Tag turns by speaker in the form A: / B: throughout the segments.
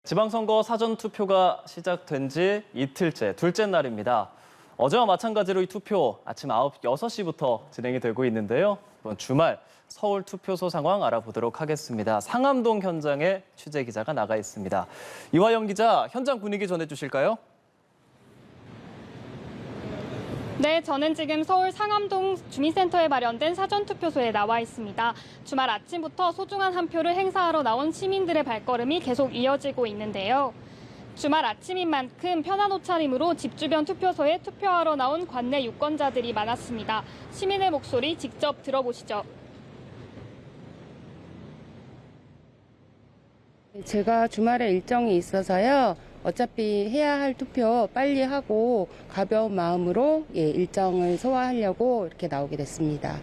A: 지방선거 사전투표가 시작된 지 이틀째, 둘째 날입니다. 어제와 마찬가지로 이 투표 아침 6시부터 진행이 되고 있는데요. 이번 주말 서울 투표소 상황 알아보도록 하겠습니다. 상암동 현장에 취재기자가 나가 있습니다. 이화영 기자, 현장 분위기 전해주실까요?
B: 네, 저는 지금 서울 상암동 주민센터에 마련된 사전투표소에 나와 있습니다. 주말 아침부터 소중한 한 표를 행사하러 나온 시민들의 발걸음이 계속 이어지고 있는데요. 주말 아침인 만큼 편한 옷차림으로 집 주변 투표소에 투표하러 나온 관내 유권자들이 많았습니다. 시민의 목소리 직접 들어보시죠.
C: 제가 주말에 일정이 있어서요. 어차피 해야 할 투표 빨리 하고 가벼운 마음으로 일정을 소화하려고 이렇게 나오게 됐습니다.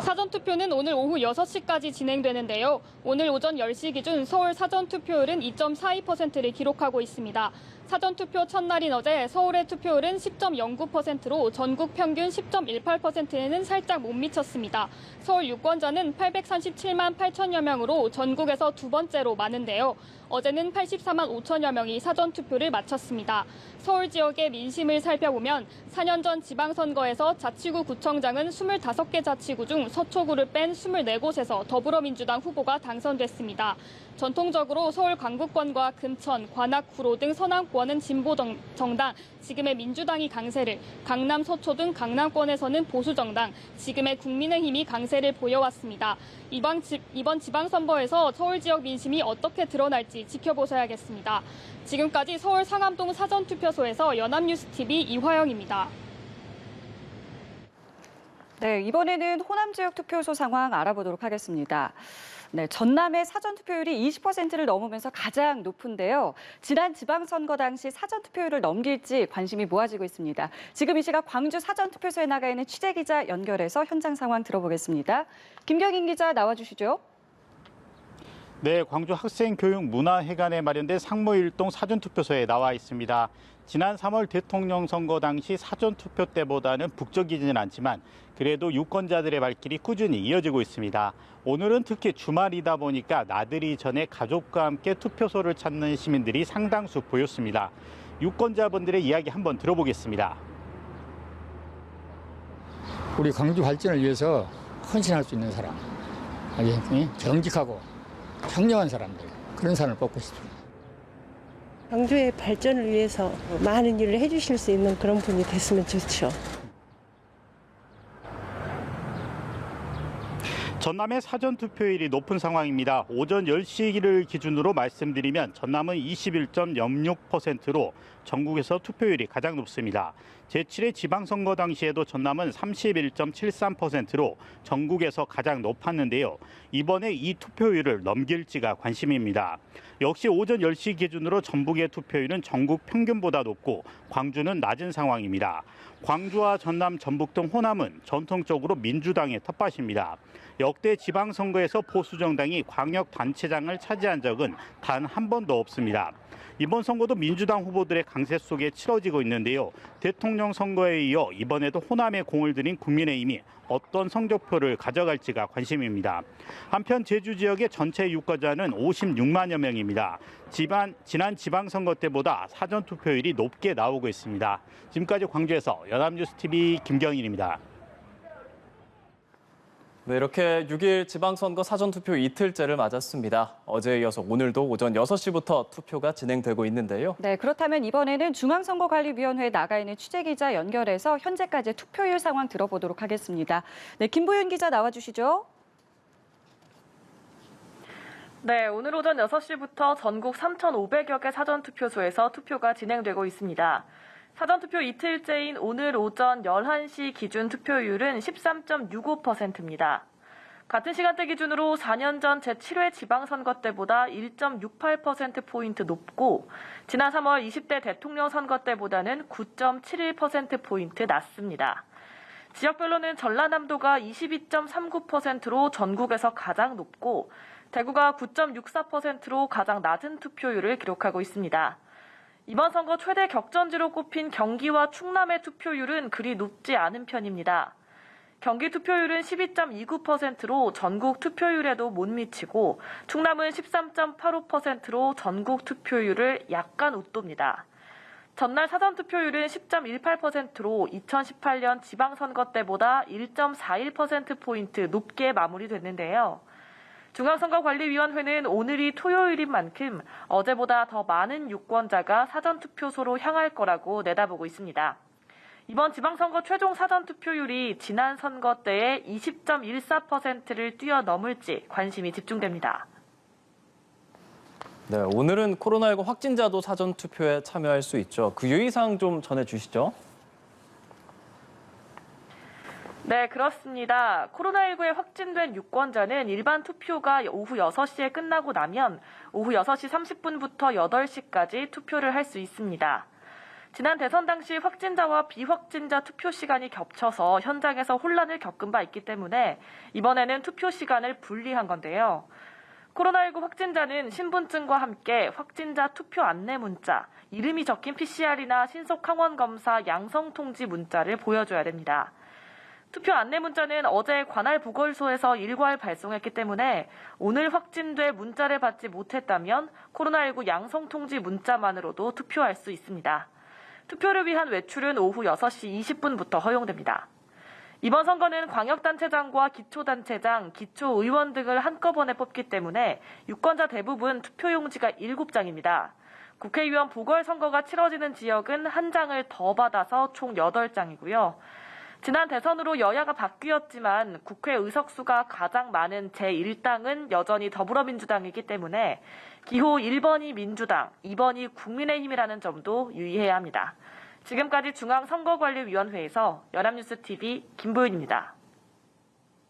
B: 사전투표는 오늘 오후 6시까지 진행되는데요. 오늘 오전 10시 기준 서울 사전투표율은 2.42%를 기록하고 있습니다. 사전투표 첫날인 어제 서울의 투표율은 10.09%로 전국 평균 10.18%에는 살짝 못 미쳤습니다. 서울 유권자는 837만 8천여 명으로 전국에서 두 번째로 많은데요. 어제는 84만 5천여 명이 사전투표를 마쳤습니다. 서울 지역의 민심을 살펴보면 4년 전 지방선거에서 자치구 구청장은 25개 자치구 중 서초구를 뺀 24곳에서 더불어민주당 후보가 당선됐습니다. 전통적으로 서울 강북권과 금천, 관악, 구로 등 서남권은 진보 정당, 지금의 민주당이 강세를, 강남, 서초 등 강남권에서는 보수 정당, 지금의 국민의힘이 강세를 보여왔습니다. 이번 지방선거에서 서울 지역 민심이 어떻게 드러날지 지켜보셔야겠습니다. 지금까지 서울 상암동 사전투표소에서 연합뉴스TV 이화영입니다.
D: 네, 이번에는 호남 지역 투표소 상황 알아보도록 하겠습니다. 네, 전남의 사전투표율이 20%를 넘으면서 가장 높은데요. 지난 지방선거 당시 사전투표율을 넘길지 관심이 모아지고 있습니다. 지금 이 시각 광주 사전투표소에 나가 있는 취재기자 연결해서 현장 상황 들어보겠습니다. 김경인 기자 나와주시죠.
E: 네, 광주 학생교육문화회관에 마련된 상무일동 사전투표소에 나와 있습니다. 지난 3월 대통령 선거 당시 사전투표 때보다는 북적이지는 않지만 그래도 유권자들의 발길이 꾸준히 이어지고 있습니다. 오늘은 특히 주말이다 보니까 나들이 전에 가족과 함께 투표소를 찾는 시민들이 상당수 보였습니다. 유권자분들의 이야기 한번 들어보겠습니다.
F: 우리 광주 발전을 위해서 헌신할 수 있는 사람, 정직하고 청렴한 사람들, 그런 사람을 뽑고 싶습니다.
G: 광주의 발전을 위해서 많은 일을 해주실 수 있는 그런 분이 됐으면 좋죠.
E: 전남의 사전투표율이 높은 상황입니다. 오전 10시를 기준으로 말씀드리면 전남은 21.06%로 전국에서 투표율이 가장 높습니다. 제7회 지방선거 당시에도 전남은 31.73%로 전국에서 가장 높았는데요. 이번에 이 투표율을 넘길지가 관심입니다. 역시 오전 10시 기준으로 전북의 투표율은 전국 평균보다 높고 광주는 낮은 상황입니다. 광주와 전남, 전북 등 호남은 전통적으로 민주당의 텃밭입니다. 역대 지방선거에서 보수정당이 광역단체장을 차지한 적은 단 한 번도 없습니다. 이번 선거도 민주당 후보들의 강세 속에 치러지고 있는데요. 대통령 선거에 이어 이번에도 호남에 공을 들인 국민의힘이 어떤 성적표를 가져갈지가 관심입니다. 한편 제주 지역의 전체 유권자는 56만여 명입니다. 지난 지방선거 때보다 사전투표율이 높게 나오고 있습니다. 지금까지 광주에서 연합뉴스TV 김경일입니다.
A: 네, 이렇게 6일 지방선거 사전투표 이틀째를 맞았습니다. 어제에 이어서 오늘도 오전 6시부터 투표가 진행되고 있는데요.
D: 네, 그렇다면 이번에는 중앙선거관리위원회에 나가 있는 취재기자 연결해서 현재까지의 투표율 상황 들어보도록 하겠습니다. 네, 김보윤 기자 나와주시죠.
H: 네, 오늘 오전 6시부터 전국 3,500여 개 사전투표소에서 투표가 진행되고 있습니다. 사전투표 이틀째인 오늘 오전 11시 기준 투표율은 13.65%입니다. 같은 시간대 기준으로 4년 전 제7회 지방선거 때보다 1.68%포인트 높고 지난 3월 20대 대통령 선거 때보다는 9.71%포인트 낮습니다. 지역별로는 전라남도가 22.39%로 전국에서 가장 높고 대구가 9.64%로 가장 낮은 투표율을 기록하고 있습니다. 이번 선거 최대 격전지로 꼽힌 경기와 충남의 투표율은 그리 높지 않은 편입니다. 경기 투표율은 12.29%로 전국 투표율에도 못 미치고 충남은 13.85%로 전국 투표율을 약간 웃돕니다. 전날 사전투표율은 10.18%로 2018년 지방선거 때보다 1.41%포인트 높게 마무리됐는데요. 중앙선거관리위원회는 오늘이 토요일인 만큼 어제보다 더 많은 유권자가 사전투표소로 향할 거라고 내다보고 있습니다. 이번 지방선거 최종 사전투표율이 지난 선거 때의 20.14%를 뛰어넘을지 관심이 집중됩니다.
A: 네, 오늘은 코로나19 확진자도 사전투표에 참여할 수 있죠. 그 유의사항 좀 전해주시죠.
H: 네, 그렇습니다. 코로나19에 확진된 유권자는 일반 투표가 오후 6시에 끝나고 나면 오후 6시 30분부터 8시까지 투표를 할 수 있습니다. 지난 대선 당시 확진자와 비확진자 투표 시간이 겹쳐서 현장에서 혼란을 겪은 바 있기 때문에 이번에는 투표 시간을 분리한 건데요. 코로나19 확진자는 신분증과 함께 확진자 투표 안내 문자, 이름이 적힌 PCR이나 신속 항원 검사 양성 통지 문자를 보여줘야 됩니다. 투표 안내 문자는 어제 관할 보궐소에서 일괄 발송했기 때문에 오늘 확진돼 문자를 받지 못했다면 코로나19 양성 통지 문자만으로도 투표할 수 있습니다. 투표를 위한 외출은 오후 6시 20분부터 허용됩니다. 이번 선거는 광역단체장과 기초단체장, 기초의원 등을 한꺼번에 뽑기 때문에 유권자 대부분 투표용지가 7장입니다. 국회의원 보궐선거가 치러지는 지역은 한 장을 더 받아서 총 8장이고요. 지난 대선으로 여야가 바뀌었지만 국회 의석수가 가장 많은 제1당은 여전히 더불어민주당이기 때문에 기호 1번이 민주당, 2번이 국민의힘이라는 점도 유의해야 합니다. 지금까지 중앙선거관리위원회에서 연합뉴스TV 김보윤입니다.